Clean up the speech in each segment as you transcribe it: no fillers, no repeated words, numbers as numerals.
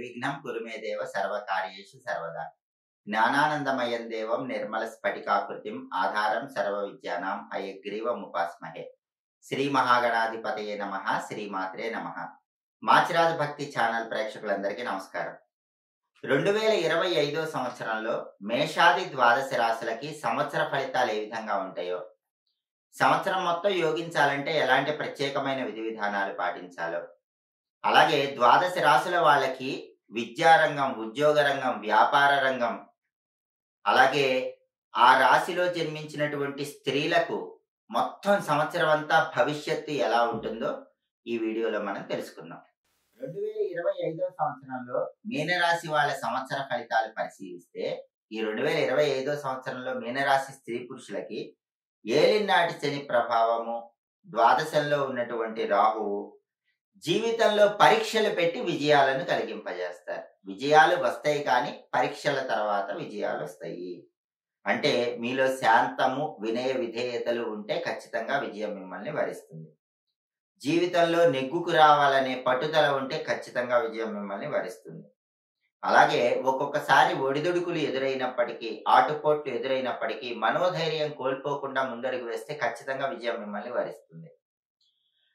నిర్విఘ్నం కురు మే దేవ సర్వకార్యేషు సర్వదా. జ్ఞానానందమయం దేవం నిర్మల స్ఫటికాకృతిం ఆధారం సర్వ విద్యానాం హయగ్రీవముపాస్మహే. శ్రీ మహాగణాధిపతయే నమః. శ్రీమాత్రే నమః. మాచిరాజు భక్తి ఛానల్ ప్రేక్షకులందరికీ నమస్కారం. 2025 సంవత్సరంలో మేషాది ద్వాదశ రాశులకి సంవత్సర ఫలితాలు ఏ విధంగా ఉంటాయో, సంవత్సరం మొత్తం యోగించాలంటే ఎలాంటి ప్రత్యేకమైన విధి విధానాలు పాటించాలో, అలాగే ద్వాదశ రాశుల వాళ్ళకి విద్యారంగం, ఉద్యోగ రంగం, వ్యాపార రంగం, అలాగే ఆ రాశిలో జన్మించినటువంటి స్త్రీలకు మొత్తం సంవత్సరం అంతా భవిష్యత్తు ఎలా ఉంటుందో ఈ వీడియోలో మనం తెలుసుకుందాం. 2025 సంవత్సరంలో మీనరాశి వాళ్ళ సంవత్సర ఫలితాలు పరిశీలిస్తే, ఈ 2025 సంవత్సరంలో మీనరాశి స్త్రీ పురుషులకి ఏలినాటి శని ప్రభావము, ద్వాదశంలో ఉన్నటువంటి రాహువు జీవితంలో పరీక్షలు పెట్టి విజయాలను కలిగింపజేస్తారు. విజయాలు వస్తాయి కానీ పరీక్షల తర్వాత విజయాలు వస్తాయి. అంటే మీలో శాంతము, వినయ విధేయతలు ఉంటే ఖచ్చితంగా విజయం మిమ్మల్ని వరిస్తుంది. జీవితంలో నెగ్గుకు రావాలనే పట్టుదల ఉంటే ఖచ్చితంగా విజయం మిమ్మల్ని వరిస్తుంది. అలాగే ఒక్కొక్కసారి ఒడిదుడుకులు ఎదురైనప్పటికీ, ఆటుపోట్లు ఎదురైనప్పటికీ మనోధైర్యం కోల్పోకుండా ముందడుగు వేస్తే ఖచ్చితంగా విజయం మిమ్మల్ని వరిస్తుంది.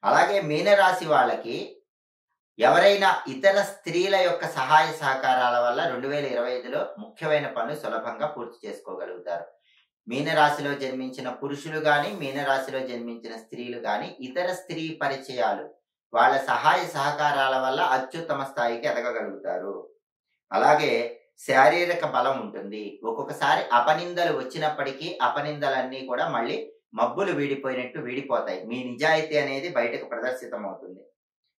అలాగే మీనరాశి వాళ్ళకి ఎవరైనా ఇతర స్త్రీల యొక్క సహాయ సహకారాల వల్ల 2025లో ముఖ్యమైన పనులు సులభంగా పూర్తి చేసుకోగలుగుతారు. మీనరాశిలో జన్మించిన పురుషులు కానీ, మీనరాశిలో జన్మించిన స్త్రీలు కానీ ఇతర స్త్రీ పరిచయాలు, వాళ్ళ సహాయ సహకారాల వల్ల అత్యుత్తమ స్థాయికి ఎదగగలుగుతారు. అలాగే శారీరక బలం ఉంటుంది. ఒక్కొక్కసారి అపనిందలు వచ్చినప్పటికీ అపనిందలన్నీ కూడా మళ్ళీ మబ్బులు వీడిపోయినట్టు వీడిపోతాయి. మీ నిజాయితీ అనేది బయటకు ప్రదర్శితం అవుతుంది.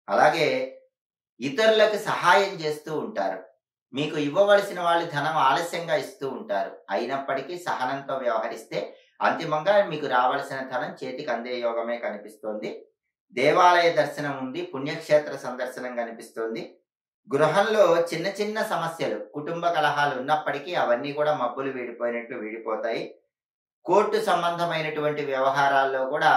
అలాగే ఇతరులకు సహాయం చేస్తూ ఉంటారు. మీకు ఇవ్వవలసిన వాళ్ళు ధనం ఆలస్యంగా ఇస్తూ ఉంటారు. అయినప్పటికీ సహనంతో వ్యవహరిస్తే అంతిమంగా మీకు రావాల్సిన ధనం చేతికి అందే యోగమే కనిపిస్తోంది. దేవాలయ దర్శనం ఉంది, పుణ్యక్షేత్ర సందర్శనం కనిపిస్తోంది. గృహంలో చిన్న చిన్న సమస్యలు, కుటుంబ కలహాలు ఉన్నప్పటికీ అవన్నీ కూడా మబ్బులు వీడిపోయినట్లు వీడిపోతాయి. కోర్టు సంబంధమైనటువంటి వ్యవహారాల్లో కూడా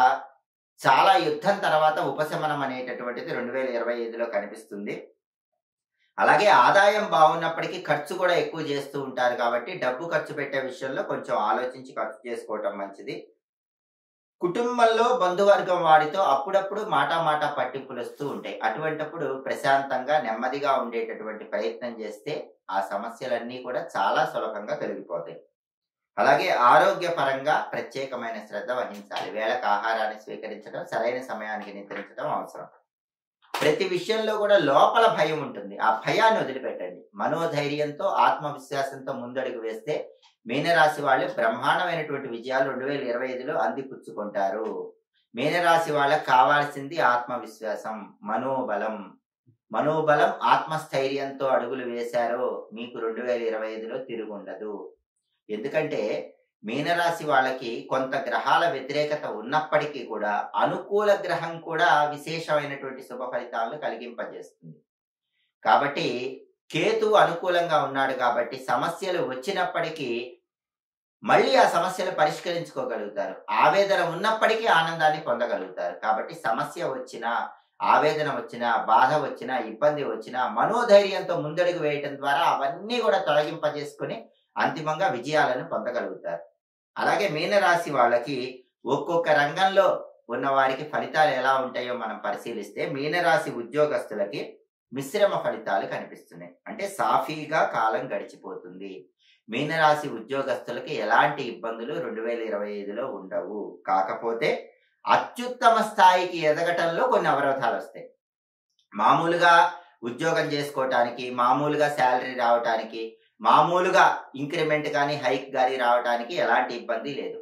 చాలా యుద్ధం తర్వాత ఉపశమనం అనేటటువంటిది 2025లో కనిపిస్తుంది. అలాగే ఆదాయం బాగున్నప్పటికీ ఖర్చు కూడా ఎక్కువ చేస్తూ ఉంటారు కాబట్టి డబ్బు ఖర్చు పెట్టే విషయంలో కొంచెం ఆలోచించి ఖర్చు చేసుకోవటం మంచిది. కుటుంబంలో బంధువర్గం వాడితో అప్పుడప్పుడు మాట పట్టింపులు వస్తూ ఉంటాయి. అటువంటప్పుడు ప్రశాంతంగా నెమ్మదిగా ఉండేటటువంటి ప్రయత్నం చేస్తే ఆ సమస్యలన్నీ కూడా చాలా సులభంగా తొలగిపోతాయి. అలాగే ఆరోగ్యపరంగా ప్రత్యేకమైన శ్రద్ధ వహించాలి. వేళకు ఆహారాన్ని స్వీకరించడం, సరైన సమయానికి నిద్రించడం అవసరం. ప్రతి విషయంలో కూడా లోపల భయం ఉంటుంది. ఆ భయాన్ని వదిలిపెట్టండి. మనోధైర్యంతో, ఆత్మవిశ్వాసంతో ముందడుగు వేస్తే మీనరాశి వాళ్ళు బ్రహ్మాండమైనటువంటి విజయాలు 2025లో అందిపుచ్చుకుంటారు. మీనరాశి వాళ్ళకి కావాల్సింది ఆత్మవిశ్వాసం, మనోబలం, ఆత్మస్థైర్యంతో అడుగులు వేశారో మీకు 2025లో తిరుగుండదు. ఎందుకంటే మీనరాశి వాళ్ళకి కొంత గ్రహాల వ్యతిరేకత ఉన్నప్పటికీ కూడా అనుకూల గ్రహం కూడా విశేషమైనటువంటి శుభ ఫలితాలను కలిగింపజేస్తుంది. కాబట్టి కేతువు అనుకూలంగా ఉన్నాడు కాబట్టి సమస్యలు వచ్చినప్పటికీ మళ్ళీ ఆ సమస్యలు పరిష్కరించుకోగలుగుతారు. ఆవేదన ఉన్నప్పటికీ ఆనందాన్ని పొందగలుగుతారు. కాబట్టి సమస్య వచ్చినా, ఆవేదన వచ్చినా, బాధ వచ్చినా, ఇబ్బంది వచ్చినా మనోధైర్యంతో ముందడుగు వేయటం ద్వారా అవన్నీ కూడా తొలగింపజేసుకుని అంతిమంగా విజయాలను పొందగలుగుతారు. అలాగే మీనరాశి వాళ్ళకి ఒక్కొక్క రంగంలో ఉన్న వారికి ఫలితాలు ఎలా ఉంటాయో మనం పరిశీలిస్తే, మీనరాశి ఉద్యోగస్తులకి మిశ్రమ ఫలితాలు కనిపిస్తున్నాయి. అంటే సాఫీగా కాలం గడిచిపోతుంది. మీనరాశి ఉద్యోగస్తులకి ఎలాంటి ఇబ్బందులు 2025లో ఉండవు. కాకపోతే అత్యుత్తమ స్థాయికి ఎదగటంలో కొన్ని అవరోధాలు వస్తాయి. మామూలుగా ఉద్యోగం చేసుకోవటానికి, మామూలుగా శాలరీ రావటానికి, మామూలుగా ఇంక్రిమెంట్ కానీ హైక్ కానీ రావడానికి ఎలాంటి ఇబ్బంది లేదు.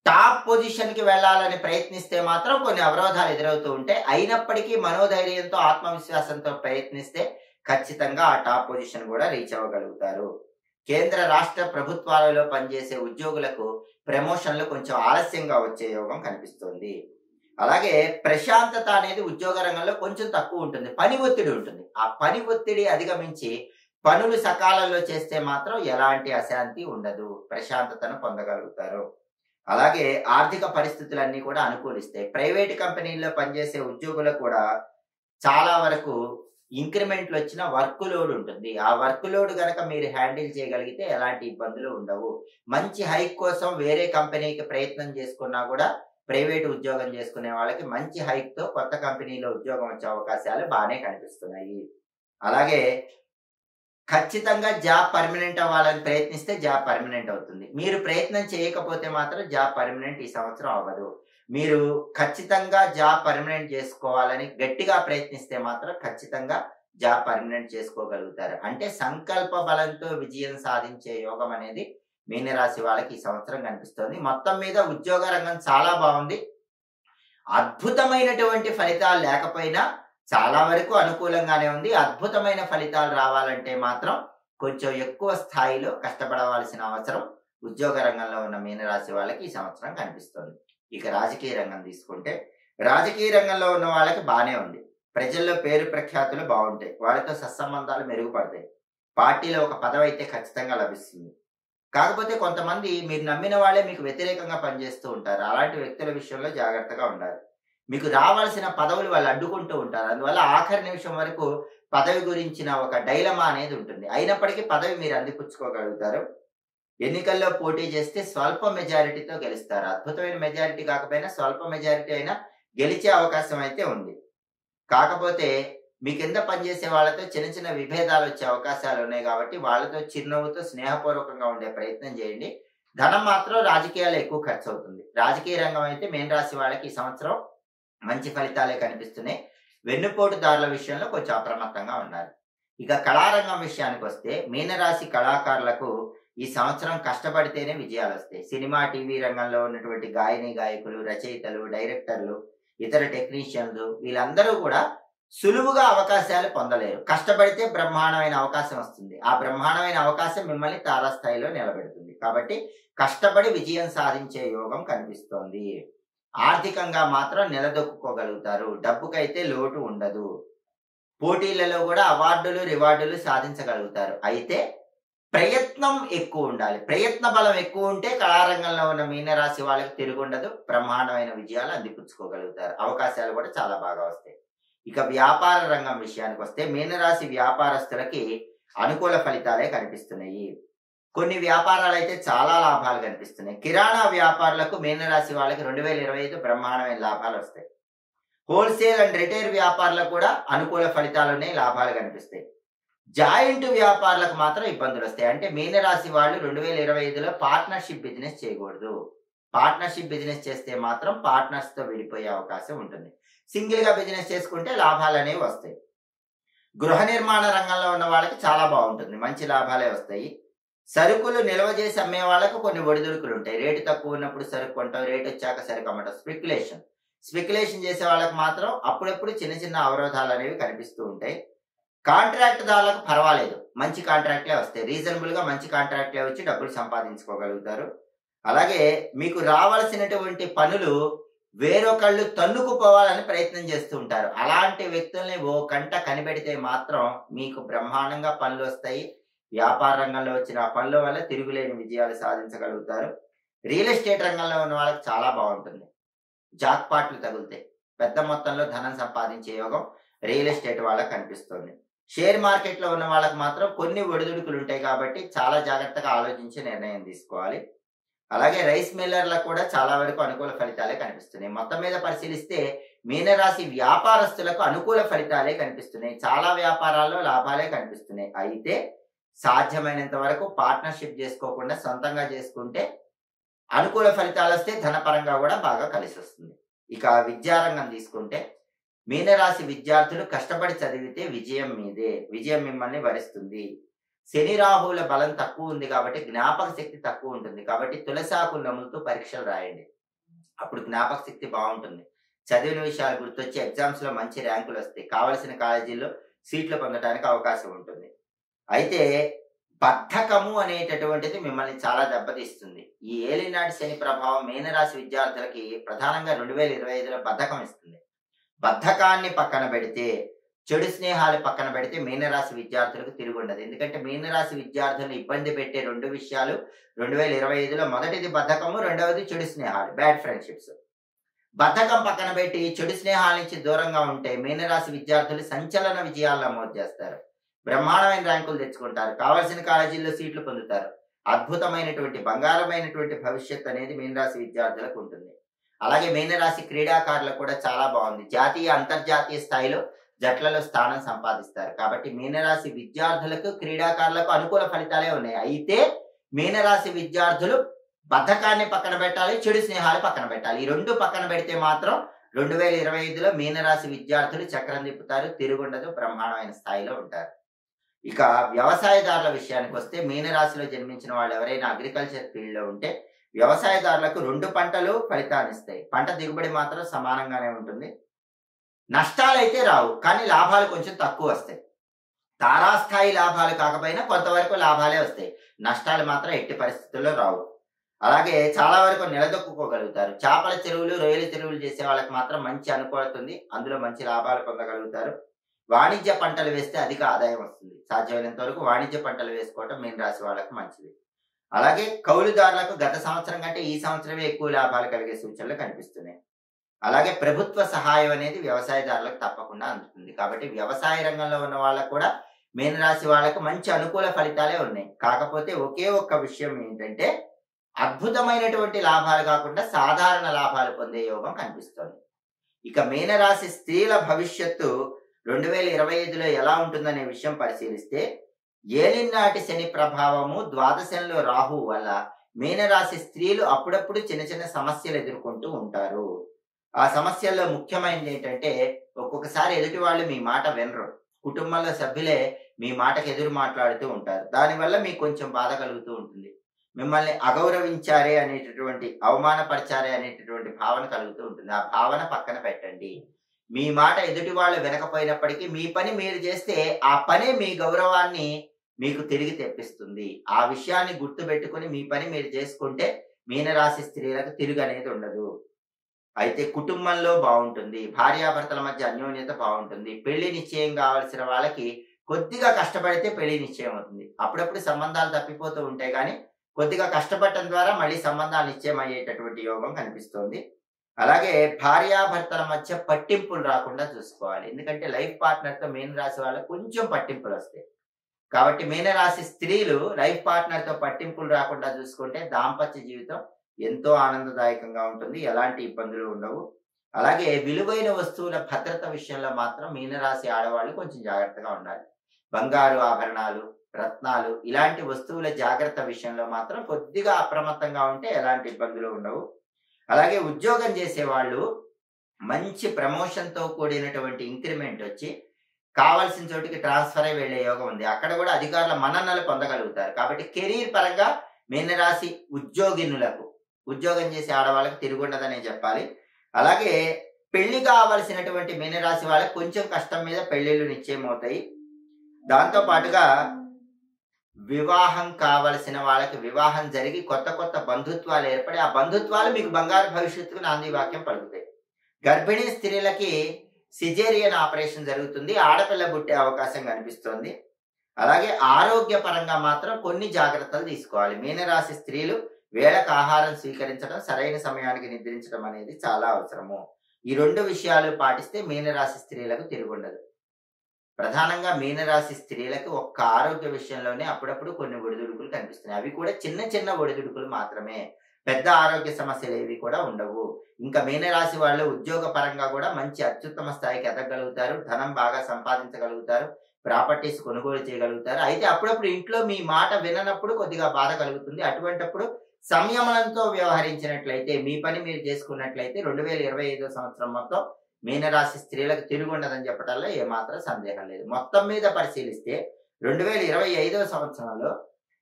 టాప్ పొజిషన్ కి వెళ్ళాలని ప్రయత్నిస్తే మాత్రం కొన్ని అవరోధాలు ఎదురవుతూ ఉంటాయి. అయినప్పటికీ మనోధైర్యంతో, ఆత్మవిశ్వాసంతో ప్రయత్నిస్తే ఖచ్చితంగా ఆ టాప్ పొజిషన్ కూడా రీచ్ అవ్వగలుగుతారు. కేంద్ర రాష్ట్ర ప్రభుత్వాలలో పనిచేసే ఉద్యోగులకు ప్రమోషన్లు కొంచెం ఆలస్యంగా వచ్చే యోగం కనిపిస్తుంది. అలాగే ప్రశాంతత అనేది ఉద్యోగ రంగంలో కొంచెం తక్కువ ఉంటుంది. పని ఒత్తిడి ఉంటుంది. ఆ పని ఒత్తిడి అధిగమించి పనులు సకాలంలో చేస్తే మాత్రం ఎలాంటి అశాంతి ఉండదు. ప్రశాంతతను పొందగలుగుతారు. అలాగే ఆర్థిక పరిస్థితులన్నీ కూడా అనుకూలిస్తాయి. ప్రైవేట్ కంపెనీల్లో పనిచేసే ఉద్యోగులకు కూడా చాలా వరకు ఇంక్రిమెంట్లు వచ్చిన వర్క్ లోడ్ ఉంటుంది. ఆ వర్క్ లోడ్ గనక మీరు హ్యాండిల్ చేయగలిగితే ఎలాంటి ఇబ్బందులు ఉండవు. మంచి హైక్ కోసం వేరే కంపెనీకి ప్రయత్నం చేసుకున్నా కూడా ప్రైవేట్ ఉద్యోగం చేసుకునే వాళ్ళకి మంచి హైక్ తో కొత్త కంపెనీలో ఉద్యోగం వచ్చే అవకాశాలు బాగానే కనిపిస్తున్నాయి. అలాగే ఖచ్చితంగా జాబ్ పర్మనెంట్ అవ్వాలని ప్రయత్నిస్తే జాబ్ పర్మనెంట్ అవుతుంది. మీరు ప్రయత్నం చేయకపోతే మాత్రం జాబ్ పర్మనెంట్ ఈ సంవత్సరం అవ్వదు. మీరు ఖచ్చితంగా జాబ్ పర్మనెంట్ చేసుకోవాలని గట్టిగా ప్రయత్నిస్తే మాత్రం ఖచ్చితంగా జాబ్ పర్మనెంట్ చేసుకోగలుగుతారు. అంటే సంకల్ప బలంతో విజయం సాధించే యోగం అనేది మీనరాశి వాళ్ళకి ఈ సంవత్సరం కనిపిస్తుంది. మొత్తం మీద ఉద్యోగ రంగం చాలా బాగుంది. అద్భుతమైనటువంటి ఫలితాలు లేకపోయినా చాలా వరకు అనుకూలంగానే ఉంది. అద్భుతమైన ఫలితాలు రావాలంటే మాత్రం కొంచెం ఎక్కువ స్థాయిలో కష్టపడవలసిన అవసరం ఉద్యోగ రంగంలో ఉన్న మీనరాశి వాళ్ళకి ఈ సంవత్సరం కనిపిస్తుంది. ఇక రాజకీయ రంగం తీసుకుంటే రాజకీయ రంగంలో ఉన్న వాళ్ళకి బాగానే ఉంది. ప్రజల్లో పేరు ప్రఖ్యాతులు బాగుంటాయి. వాళ్ళతో సత్సంబంధాలు మెరుగుపడతాయి. పార్టీలో ఒక పదవి అయితే ఖచ్చితంగా లభిస్తుంది. కాకపోతే కొంతమంది మీరు నమ్మిన వాళ్ళే మీకు వ్యతిరేకంగా పనిచేస్తూ ఉంటారు. అలాంటి వ్యక్తుల విషయంలో జాగ్రత్తగా ఉండాలి. మీకు రావాల్సిన పదవులు వాళ్ళు అడ్డుకుంటూ ఉంటారు. అందువల్ల ఆఖరి నిమిషం వరకు పదవి గురించిన ఒక డైలమా అనేది ఉంటుంది. అయినప్పటికీ పదవి మీరు అందిపుచ్చుకోగలుగుతారు. ఎన్నికల్లో పోటీ చేస్తే స్వల్ప మెజారిటీతో గెలుస్తారు. అద్భుతమైన మెజారిటీ కాకపోయినా స్వల్ప మెజారిటీ అయినా గెలిచే అవకాశం అయితే ఉంది. కాకపోతే మీ కింద పనిచేసే వాళ్ళతో చిన్న చిన్న విభేదాలు వచ్చే అవకాశాలు ఉన్నాయి కాబట్టి వాళ్ళతో చిరునవ్వుతో స్నేహపూర్వకంగా ఉండే ప్రయత్నం చేయండి. ధనం మాత్రం రాజకీయాలు ఎక్కువ ఖర్చు అవుతుంది. రాజకీయ రంగం అయితే మీనరాశి వాళ్ళకి ఈ సంవత్సరం మంచి ఫలితాలే కనిపిస్తున్నాయి. వెన్నుపోటుదారుల విషయంలో కొంచెం అప్రమత్తంగా ఉండాలి. ఇక కళారంగం విషయానికి వస్తే మీనరాశి కళాకారులకు ఈ సంవత్సరం కష్టపడితేనే విజయాలు వస్తాయి. సినిమా టీవీ రంగంలో ఉన్నటువంటి గాయని గాయకులు, రచయితలు, డైరెక్టర్లు, ఇతర టెక్నీషియన్లు వీళ్ళందరూ కూడా సులువుగా అవకాశాలు పొందలేరు. కష్టపడితే బ్రహ్మాండమైన అవకాశం వస్తుంది. ఆ బ్రహ్మాండమైన అవకాశం మిమ్మల్ని తారాస్థాయిలో నిలబెడుతుంది. కాబట్టి కష్టపడి విజయం సాధించే యోగం కనిపిస్తోంది. ఆర్థికంగా మాత్రం నిలదొక్కుకోగలుగుతారు. డబ్బుకైతే లోటు ఉండదు. పోటీలలో కూడా అవార్డులు రివార్డులు సాధించగలుగుతారు. అయితే ప్రయత్నం ఎక్కువ ఉండాలి. ప్రయత్న బలం ఎక్కువ ఉంటే కళారంగంలో ఉన్న మీనరాశి వాళ్ళకి తిరుగుండదు. బ్రహ్మాండమైన విజయాలు అందిపుచ్చుకోగలుగుతారు. అవకాశాలు కూడా చాలా బాగా వస్తాయి. ఇక వ్యాపార రంగం విషయానికి వస్తే మీనరాశి వ్యాపారస్తులకి అనుకూల ఫలితాలే కనిపిస్తున్నాయి. కొన్ని వ్యాపారాలు అయితే చాలా లాభాలు కనిపిస్తున్నాయి. కిరాణా వ్యాపారులకు మీనరాశి వాళ్ళకి 2025 బ్రహ్మాండమైన లాభాలు వస్తాయి. హోల్సేల్ అండ్ రిటైల్ వ్యాపారులకు కూడా అనుకూల ఫలితాలు ఉన్నాయి, లాభాలు కనిపిస్తాయి. జాయింట్ వ్యాపారులకు మాత్రం ఇబ్బందులు వస్తాయి. అంటే మీనరాశి వాళ్ళు 2025లో పార్ట్నర్షిప్ బిజినెస్ చేయకూడదు. పార్ట్నర్షిప్ బిజినెస్ చేస్తే మాత్రం పార్ట్నర్స్ తో విడిపోయే అవకాశం ఉంటుంది. సింగిల్ గా బిజినెస్ చేసుకుంటే లాభాలు అనేవి వస్తాయి. గృహ నిర్మాణ రంగంలో ఉన్న వాళ్ళకి చాలా బాగుంటుంది. మంచి లాభాలే వస్తాయి. సరుకులు నిల్వ చేసి అమ్మే వాళ్ళకు కొన్ని ఒడిదుడుకులు ఉంటాయి. రేటు తక్కువ ఉన్నప్పుడు సరుకు కొంటాం, రేటు వచ్చాక సరుకు అమ్మటం, స్పెక్యులేషన్ చేసే వాళ్ళకి మాత్రం అప్పుడప్పుడు చిన్న చిన్న అవరోధాలు అనేవి కనిపిస్తూ ఉంటాయి. కాంట్రాక్ట్ దారులకు పర్వాలేదు, మంచి కాంట్రాక్ట్లే వస్తాయి. రీజనబుల్ గా మంచి కాంట్రాక్ట్లే వచ్చి డబ్బులు సంపాదించుకోగలుగుతారు. అలాగే మీకు రావాల్సినటువంటి పనులు వేరొకళ్ళు తన్నుకుపోవాలని ప్రయత్నం చేస్తూ ఉంటారు. అలాంటి వ్యక్తుల్ని ఓ కంట కనిపెడితే మాత్రం మీకు బ్రహ్మాండంగా పనులు వస్తాయి. వ్యాపార రంగంలో వచ్చిన ఆ పనుల వల్ల తిరుగులేని విజయాలు సాధించగలుగుతారు. రియల్ ఎస్టేట్ రంగంలో ఉన్న వాళ్ళకి చాలా బాగుంటుంది. జాక్పాట్లు తగులుతాయి. పెద్ద మొత్తంలో ధనం సంపాదించే యోగం రియల్ ఎస్టేట్ వాళ్ళకి కనిపిస్తుంది. షేర్ మార్కెట్ లో ఉన్న వాళ్ళకి మాత్రం కొన్ని ఒడిదుడుకులు ఉంటాయి కాబట్టి చాలా జాగ్రత్తగా ఆలోచించి నిర్ణయం తీసుకోవాలి. అలాగే రైస్ మిల్లర్లకు కూడా చాలా వరకు అనుకూల ఫలితాలే కనిపిస్తున్నాయి. మొత్తం మీద పరిశీలిస్తే మీనరాశి వ్యాపారస్తులకు అనుకూల ఫలితాలే కనిపిస్తున్నాయి. చాలా వ్యాపారాల్లో లాభాలే కనిపిస్తున్నాయి. అయితే సాధ్యమైనంత వరకు పార్ట్నర్షిప్ చేసుకోకుండా సొంతంగా చేసుకుంటే అనుకూల ఫలితాలు వస్తే ధనపరంగా కూడా బాగా కలిసి వస్తుంది. ఇక విద్యారంగం తీసుకుంటే మీనరాశి విద్యార్థులు కష్టపడి చదివితే విజయం మీదే. విజయం మిమ్మల్ని వరిస్తుంది. శని రాహువుల బలం తక్కువ ఉంది కాబట్టి జ్ఞాపక శక్తి తక్కువ ఉంటుంది. కాబట్టి తులసాకులు నములుతూ పరీక్షలు రాయండి. అప్పుడు జ్ఞాపక శక్తి బాగుంటుంది. చదివిన విషయాలు గుర్తొచ్చి ఎగ్జామ్స్ లో మంచి ర్యాంకులు వస్తాయి. కావలసిన కాలేజీల్లో సీట్లు పొందడానికి అవకాశం ఉంటుంది. అయితే బద్ధకము అనేటటువంటిది మిమ్మల్ని చాలా దెబ్బతీస్తుంది. ఈ ఏలినాటి శని ప్రభావం మీనరాశి విద్యార్థులకి ప్రధానంగా 2025లో బద్ధకం ఇస్తుంది. బద్ధకాన్ని పక్కన పెడితే, చెడు స్నేహాలు పక్కన పెడితే మీనరాశి విద్యార్థులకు తిరుగుండదు. ఎందుకంటే మీనరాశి విద్యార్థులను ఇబ్బంది పెట్టే 2 విషయాలు 2025లో మొదటిది బద్ధకము, రెండవది చెడు స్నేహాలు, బ్యాడ్ ఫ్రెండ్షిప్స్. బద్ధకం పక్కన పెట్టి చెడు స్నేహాల నుంచి దూరంగా ఉంటే మీనరాశి విద్యార్థులు సంచలన విజయాలు నమోదు చేస్తారు. బ్రహ్మాండమైన ర్యాంకులు తెచ్చుకుంటారు. కావాల్సిన కాలేజీల్లో సీట్లు పొందుతారు. అద్భుతమైనటువంటి బంగారమైనటువంటి భవిష్యత్తు అనేది మీనరాశి విద్యార్థులకు ఉంటుంది. అలాగే మీనరాశి క్రీడాకారులకు కూడా చాలా బాగుంది. జాతీయ అంతర్జాతీయ స్థాయిలో జట్లలో స్థానం సంపాదిస్తారు. కాబట్టి మీనరాశి విద్యార్థులకు క్రీడాకారులకు అనుకూల ఫలితాలే ఉన్నాయి. అయితే మీనరాశి విద్యార్థులు బద్ధకాన్ని పక్కన పెట్టాలి, చెడు స్నేహాలు పక్కన పెట్టాలి. ఈ రెండు పక్కన పెడితే మాత్రం 2025లో మీనరాశి విద్యార్థులు చక్రం తిప్పుతారు, తిరుగుండదు, బ్రహ్మాండమైన స్థాయిలో ఉంటారు. ఇక వ్యవసాయదారుల విషయానికి వస్తే మీనరాశిలో జన్మించిన వాళ్ళు ఎవరైనా అగ్రికల్చర్ ఫీల్డ్ లో ఉంటే వ్యవసాయదారులకు 2 పంటలు ఫలితాన్ని ఇస్తాయి. పంట దిగుబడి మాత్రం సమానంగానే ఉంటుంది. నష్టాలైతే రావు, కానీ లాభాలు కొంచెం తక్కువ వస్తాయి. తారాస్థాయి లాభాలు కాకపోయినా కొంతవరకు లాభాలే వస్తాయి. నష్టాలు మాత్రం ఎట్టి పరిస్థితుల్లో రావు. అలాగే చాలా వరకు నిలదొక్కుకోగలుగుతారు. చేపల చెరువులు, రొయ్యల చెరువులు చేసే వాళ్ళకి మాత్రం మంచి అనుకూలత ఉంది. అందులో మంచి లాభాలు పొందగలుగుతారు. వాణిజ్య పంటలు వేస్తే అధిక ఆదాయం వస్తుంది. సాధ్యమైనంత వరకు వాణిజ్య పంటలు వేసుకోవటం మీన రాశి వాళ్ళకి మంచిది. అలాగే కౌలుదారులకు గత సంవత్సరం కంటే ఈ సంవత్సరమే ఎక్కువ లాభాలు కలిగే సూచనలు కనిపిస్తున్నాయి. అలాగే ప్రభుత్వ సహాయం అనేది వ్యవసాయదారులకు తప్పకుండా అందుతుంది. కాబట్టి వ్యవసాయ రంగంలో ఉన్న వాళ్ళకు కూడా మీనరాశి వాళ్ళకు మంచి అనుకూల ఫలితాలే ఉన్నాయి. కాకపోతే ఒకే ఒక్క విషయం ఏంటంటే అద్భుతమైనటువంటి లాభాలు కాకుండా సాధారణ లాభాలు పొందే యోగం కనిపిస్తుంది. ఇక మీనరాశి స్త్రీల భవిష్యత్తు 2025లో ఎలా ఉంటుందనే విషయం పరిశీలిస్తే ఏలినాటి శని ప్రభావము, ద్వాదశంలో రాహువు వల్ల మీనరాశి స్త్రీలు అప్పుడప్పుడు చిన్న చిన్న సమస్యలు ఎదుర్కొంటూ ఉంటారు. ఆ సమస్యల్లో ముఖ్యమైనది ఏంటంటే ఒక్కొక్కసారి ఎదుటి వాళ్ళు మీ మాట వినరు. కుటుంబంలో సభ్యులే మీ మాటకు ఎదురు మాట్లాడుతూ ఉంటారు. దానివల్ల మీకు కొంచెం బాధ కలుగుతూ ఉంటుంది. మిమ్మల్ని అగౌరవించారే అనేటటువంటి, అవమానపరిచారే అనేటటువంటి భావన కలుగుతూ ఉంటుంది. ఆ భావన పక్కన పెట్టండి. మీ మాట ఎదుటి వాళ్ళు వినకపోయినప్పటికీ మీ పని మీరు చేస్తే ఆ పనే మీ గౌరవాన్ని మీకు తిరిగి తెప్పిస్తుంది. ఆ విషయాన్ని గుర్తు పెట్టుకుని మీ పని మీరు చేసుకుంటే మీనరాశి స్త్రీలకు తిరుగు అనేది ఉండదు. అయితే కుటుంబంలో బాగుంటుంది. భార్యాభర్తల మధ్య అన్యోన్యత బాగుంటుంది. పెళ్లి నిశ్చయం కావాల్సిన వాళ్ళకి కొద్దిగా కష్టపడితే పెళ్లి నిశ్చయం అవుతుంది. అప్పుడప్పుడు సంబంధాలు తప్పిపోతూ ఉంటాయి, కానీ కొద్దిగా కష్టపడటం ద్వారా మళ్ళీ సంబంధాలు నిశ్చయం అయ్యేటటువంటి యోగం కనిపిస్తోంది. అలాగే భార్యాభర్తల మధ్య పట్టింపులు రాకుండా చూసుకోవాలి. ఎందుకంటే లైఫ్ పార్ట్నర్ తో మీనరాశి వాళ్ళకి కొంచెం పట్టింపులు వస్తాయి. కాబట్టి మీనరాశి స్త్రీలు లైఫ్ పార్ట్నర్ తో పట్టింపులు రాకుండా చూసుకుంటే దాంపత్య జీవితం ఎంతో ఆనందదాయకంగా ఉంటుంది. ఎలాంటి ఇబ్బందులు ఉండవు. అలాగే విలువైన వస్తువుల భద్రత విషయంలో మాత్రం మీనరాశి ఆడవాళ్ళు కొంచెం జాగ్రత్తగా ఉండాలి. బంగారు ఆభరణాలు, రత్నాలు ఇలాంటి వస్తువుల జాగ్రత్త విషయంలో మాత్రం కొద్దిగా అప్రమత్తంగా ఉంటే ఎలాంటి ఇబ్బందులు ఉండవు. అలాగే ఉద్యోగం చేసే వాళ్ళు మంచి ప్రమోషన్ తో కూడినటువంటి ఇంక్రిమెంట్ వచ్చి కావాల్సిన చోటికి ట్రాన్స్ఫర్ అయి వెళ్లే యోగం ఉంది. అక్కడ కూడా అధికారుల మన్ననలు పొందగలుగుతారు. కాబట్టి కెరీర్ పరంగా మీనరాశి ఉద్యోగినులకు, ఉద్యోగం చేసే ఆడవాళ్ళకి తిరుగుండదనే చెప్పాలి. అలాగే పెళ్లి కావలసినటువంటి మీనరాశి వాళ్ళకి కొంచెం కష్టం మీద పెళ్లిళ్ళు నిశ్చయం అవుతాయి. దాంతో పాటుగా వివాహం కావలసిన వాళ్ళకి వివాహం జరిగి కొత్త కొత్త బంధుత్వాలు ఏర్పడి ఆ బంధుత్వాలు మీకు బంగారు భవిష్యత్తుకు నాంది వాక్యం పలుకుతాయి. గర్భిణీ స్త్రీలకి సిజేరియన్ ఆపరేషన్ జరుగుతుంది. ఆడపిల్ల పుట్టే అవకాశం కనిపిస్తోంది. అలాగే ఆరోగ్య పరంగా మాత్రం కొన్ని జాగ్రత్తలు తీసుకోవాలి. మీనరాశి స్త్రీలు వేళకు ఆహారం స్వీకరించడం, సరైన సమయానికి నిద్రించడం అనేది చాలా అవసరము. ఈ 2 విషయాలు పాటిస్తే మీనరాశి స్త్రీలకు తిరుగుండదు. ప్రధానంగా మీనరాశి స్త్రీలకు ఒక్క ఆరోగ్య విషయంలోనే అప్పుడప్పుడు కొన్ని ఒడిదుడుకులు కనిపిస్తున్నాయి. అవి కూడా చిన్న చిన్న ఒడిదుడుకులు మాత్రమే. పెద్ద ఆరోగ్య సమస్యలు ఏవి కూడా ఉండవు. ఇంకా మీనరాశి వాళ్ళు ఉద్యోగ పరంగా కూడా మంచి అత్యుత్తమ స్థాయికి ఎదగలుగుతారు. ధనం బాగా సంపాదించగలుగుతారు. ప్రాపర్టీస్ కొనుగోలు చేయగలుగుతారు. అయితే అప్పుడప్పుడు ఇంట్లో మీ మాట విననప్పుడు కొద్దిగా బాధ కలుగుతుంది. అటువంటప్పుడు సంయమనంతో వ్యవహరించినట్లయితే, మీ పని మీరు చేసుకున్నట్లయితే 2025 సంవత్సరం మొత్తం మీనరాశి స్త్రీలకు తిరుగుండదని చెప్పడంలో ఏమాత్రం సందేహం లేదు. మొత్తం మీద పరిశీలిస్తే 2025 సంవత్సరంలో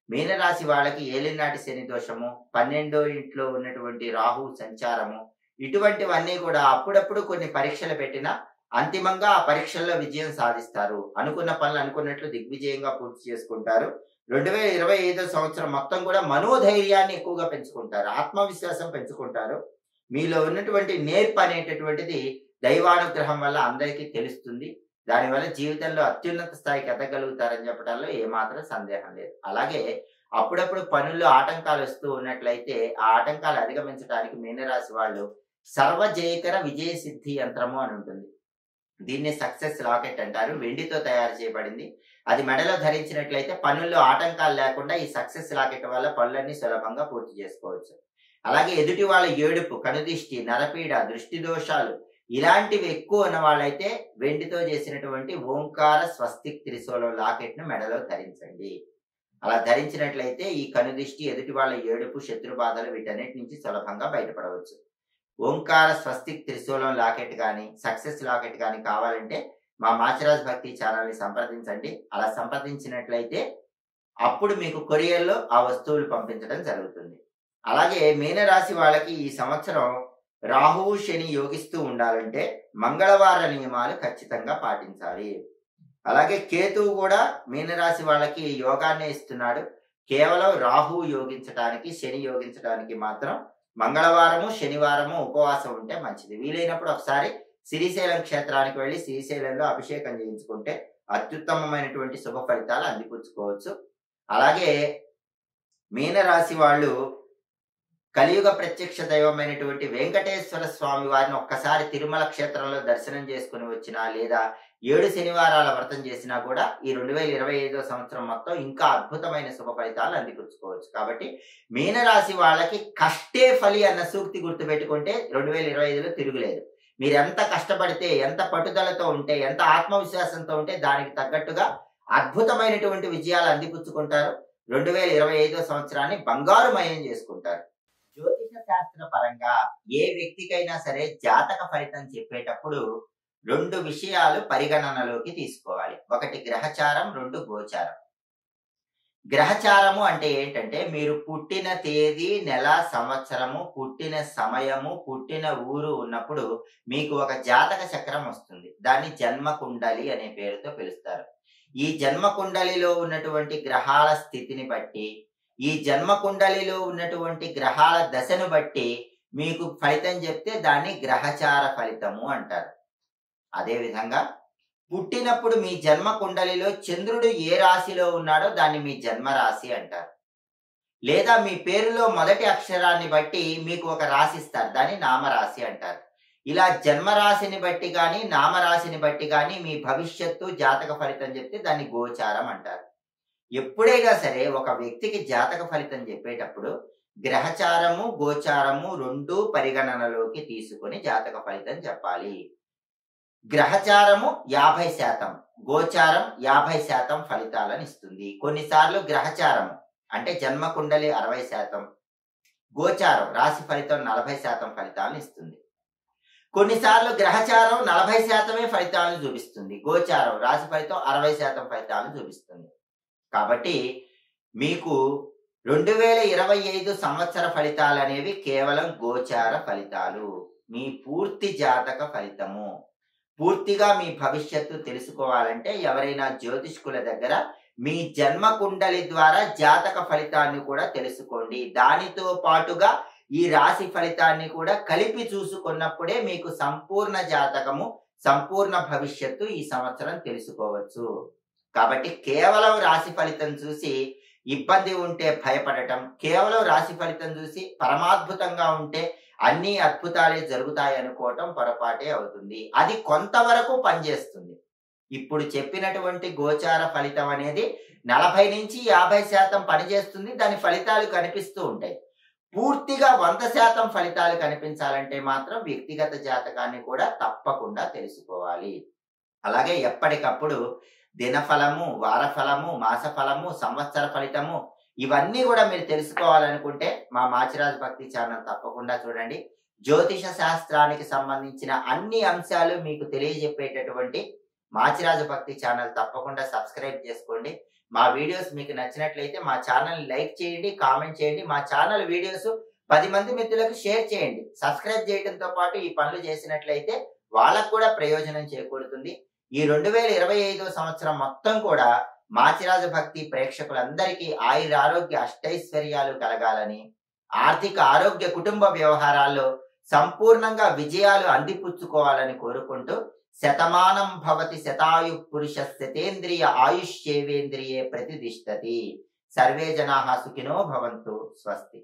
మీనరాశి వాళ్ళకి ఏలినాటి శని దోషము, 12వ ఇంట్లో ఉన్నటువంటి రాహు సంచారము, ఇటువంటివన్నీ కూడా అప్పుడప్పుడు కొన్ని పరీక్షలు పెట్టినా అంతిమంగా ఆ పరీక్షల్లో విజయం సాధిస్తారు. అనుకున్న పనులు అనుకున్నట్లు దిగ్విజయంగా పూర్తి చేసుకుంటారు. 2025 సంవత్సరం మొత్తం కూడా మనోధైర్యాన్ని ఎక్కువగా పెంచుకుంటారు. ఆత్మవిశ్వాసం పెంచుకుంటారు. మీలో ఉన్నటువంటి నేర్పు అనేటటువంటిది దైవానుగ్రహం వల్ల అందరికీ తెలుస్తుంది. దానివల్ల జీవితంలో అత్యున్నత స్థాయికి ఎదగలుగుతారని చెప్పడంలో ఏమాత్రం సందేహం లేదు. అలాగే అప్పుడప్పుడు పనుల్లో ఆటంకాలు వస్తూ ఉన్నట్లయితే ఆ ఆటంకాలు అధిగమించడానికి మీనరాశి వాళ్ళు సర్వజయకర విజయ సిద్ధి యంత్రము అని ఉంటుంది. దీన్ని సక్సెస్ లాకెట్ అంటారు. వెండితో తయారు చేయబడింది. అది మెడలో ధరించినట్లయితే పనుల్లో ఆటంకాలు లేకుండా ఈ సక్సెస్ లాకెట్ వల్ల పనులన్నీ సులభంగా పూర్తి చేసుకోవచ్చు. అలాగే ఎదుటి వాళ్ళ ఏడుపు, కనుదిష్టి, నరపీడ, దృష్టి దోషాలు ఇలాంటివి ఎక్కువ ఉన్న వాళ్ళైతే వెండితో చేసినటువంటి ఓంకార స్వస్తిక్ త్రిశూలం లాకెట్ ను మెడలో ధరించండి. అలా ధరించినట్లయితే ఈ కనుదిష్టి, ఎదుటి వాళ్ళ ఏడుపు, శత్రు బాధలు వీటన్నిటి నుంచి సులభంగా బయటపడవచ్చు. ఓంకార స్వస్తిక్ త్రిశూలం లాకెట్ కానీ సక్సెస్ లాకెట్ కానీ కావాలంటే మా మాచిరాజ్ భక్తి ఛానల్ని సంప్రదించండి. అలా సంప్రదించినట్లయితే అప్పుడు మీకు కొరియర్లో ఆ వస్తువులు పంపించడం జరుగుతుంది. అలాగే మీనరాశి వాళ్ళకి ఈ సంవత్సరం రాహువు శని యోగిస్తూ ఉండాలంటే మంగళవార నియమాలు ఖచ్చితంగా పాటించాలి. అలాగే కేతువు కూడా మీనరాశి వాళ్ళకి యోగాన్ని ఇస్తున్నాడు. కేవలం రాహువు యోగించడానికి, శని యోగించడానికి మాత్రం మంగళవారము శనివారము ఉపవాసం ఉంటే మంచిది. వీలైనప్పుడు ఒకసారి శ్రీశైలం క్షేత్రానికి వెళ్ళి శ్రీశైలంలో అభిషేకం చేయించుకుంటే అత్యుత్తమమైనటువంటి శుభ ఫలితాలు అందిపుచ్చుకోవచ్చు. అలాగే మీనరాశి వాళ్ళు కలియుగ ప్రత్యక్ష దైవమైనటువంటి వెంకటేశ్వర స్వామి వారిని ఒక్కసారి తిరుమల క్షేత్రంలో దర్శనం చేసుకుని వచ్చినా లేదా 7 శనివారాల వ్రతం చేసినా కూడా ఈ 2025 సంవత్సరం మొత్తం ఇంకా అద్భుతమైన శుభ ఫలితాలు అందిపుచ్చుకోవచ్చు. కాబట్టి మీనరాశి వాళ్ళకి కష్టే ఫలి అన్న సూక్తి గుర్తుపెట్టుకుంటే 2025లో తిరుగులేదు. మీరు ఎంత కష్టపడితే, ఎంత పట్టుదలతో ఉంటే, ఎంత ఆత్మవిశ్వాసంతో ఉంటే దానికి తగ్గట్టుగా అద్భుతమైనటువంటి విజయాలు అందిపుచ్చుకుంటారు. 2025 సంవత్సరాన్ని బంగారుమయం చేసుకుంటారు. జ్యోతిష శాస్త్ర పరంగా ఏ వ్యక్తికైనా సరే జాతక ఫలితం చెప్పేటప్పుడు 2 విషయాలు పరిగణనలోకి తీసుకోవాలి. ఒకటి గ్రహచారం, 2 గోచారం. గ్రహచారము అంటే ఏంటంటే మీరు పుట్టిన తేదీ, నెల, సంవత్సరము, పుట్టిన సమయము, పుట్టిన ఊరు ఉన్నప్పుడు మీకు ఒక జాతక చక్రం వస్తుంది. దాన్ని జన్మ కుండలి అనే పేరుతో పిలుస్తారు. ఈ జన్మ కుండలిలో ఉన్నటువంటి గ్రహాల స్థితిని బట్టి, ఈ జన్మ కుండలిలో ఉన్నటువంటి గ్రహాల దశను బట్టి మీకు ఫలితం చెప్తే దాన్ని గ్రహచార ఫలితము అంటారు. అదేవిధంగా పుట్టినప్పుడు మీ జన్మ కుండలిలో చంద్రుడు ఏ రాశిలో ఉన్నాడో దాన్ని మీ జన్మ రాశి అంటారు. లేదా మీ పేరులో మొదటి అక్షరాన్ని బట్టి మీకు ఒక రాశి ఇస్తారు, దాన్ని నామరాశి అంటారు. ఇలా జన్మరాశిని బట్టి కానీ నామరాశిని బట్టి కానీ మీ భవిష్యత్తు జాతక ఫలితం చెప్తే దాన్ని గోచారం అంటారు. ఎప్పుడైనా సరే ఒక వ్యక్తికి జాతక ఫలితం చెప్పేటప్పుడు గ్రహచారము, గోచారము 2 పరిగణనలోకి తీసుకొని జాతక ఫలితం చెప్పాలి. గ్రహచారము 50%, గోచారం 50% ఫలితాలను ఇస్తుంది. కొన్నిసార్లు గ్రహచారము అంటే జన్మ కుండలి 60%, గోచారం రాశి ఫలితం 40% ఫలితాలను ఇస్తుంది. కొన్నిసార్లు గ్రహచారం 40% ఫలితాలను చూపిస్తుంది, గోచారం రాశి ఫలితం 60% ఫలితాలను చూపిస్తుంది. కాబట్టి మీకు 2025 సంవత్సర ఫలితాలు అనేవి కేవలం గోచార ఫలితాలు. మీ పూర్తి జాతక ఫలితము, పూర్తిగా మీ భవిష్యత్తు తెలుసుకోవాలంటే ఎవరైనా జ్యోతిష్కుల దగ్గర మీ జన్మ కుండలి ద్వారా జాతక ఫలితాన్ని కూడా తెలుసుకోండి. దానితో పాటుగా ఈ రాశి ఫలితాన్ని కూడా కలిపి చూసుకున్నప్పుడే మీకు సంపూర్ణ జాతకము, సంపూర్ణ భవిష్యత్తు ఈ సంవత్సరం తెలుసుకోవచ్చు. కాబట్టి కేవలం రాశి ఫలితం చూసి ఇబ్బంది ఉంటే భయపడటం, కేవలం రాశి ఫలితం చూసి పరమాద్భుతంగా ఉంటే అన్ని అద్భుతాలే జరుగుతాయి అనుకోవటం పొరపాటే అవుతుంది. అది కొంతవరకు పనిచేస్తుంది. ఇప్పుడు చెప్పినటువంటి గోచార ఫలితం అనేది 40 నుంచి 50% పనిచేస్తుంది. దాని ఫలితాలు కనిపిస్తూ ఉంటాయి. పూర్తిగా 100% ఫలితాలు కనిపించాలంటే మాత్రం వ్యక్తిగత జాతకాన్ని కూడా తప్పకుండా తెలుసుకోవాలి. అలాగే ఎప్పటికప్పుడు దినఫలము, వారఫలము, మాసఫలము, సంవత్సర ఫలితము ఇవన్నీ కూడా మీరు తెలుసుకోవాలనుకుంటే మా మాచిరాజ్ భక్తి ఛానల్ తప్పకుండా చూడండి. జ్యోతిష శాస్త్రానికి సంబంధించిన అన్ని అంశాలు మీకు తెలియజెప్పేటటువంటి మాచిరాజ్ భక్తి ఛానల్ తప్పకుండా సబ్స్క్రైబ్ చేసుకోండి. మా వీడియోస్ మీకు నచ్చినట్లయితే మా ఛానల్ లైక్ చేయండి, కామెంట్ చేయండి. మా ఛానల్ వీడియోస్ 10 మంది మిత్రులకు షేర్ చేయండి. సబ్స్క్రైబ్ చేయడంతో పాటు ఈ పనులు చేసినట్లయితే వాళ్ళకు కూడా ప్రయోజనం చేకూరుతుంది. ఈ 2025 సంవత్సరం మొత్తం కూడా మాచిరాజు భక్తి ప్రేక్షకులందరికీ ఆయురారోగ్య అష్టైశ్వర్యాలు కలగాలని, ఆర్థిక ఆరోగ్య కుటుంబ వ్యవహారాల్లో సంపూర్ణంగా విజయాలు అందిపుచ్చుకోవాలని కోరుకుంటూ శతమానం భవతి శతాయు పురుష శతేంద్రియ ఆయుష్యేవేంద్రియే ప్రతిదిష్టతి. సర్వే జనాః సుఖినో భవంతు. స్వస్తి.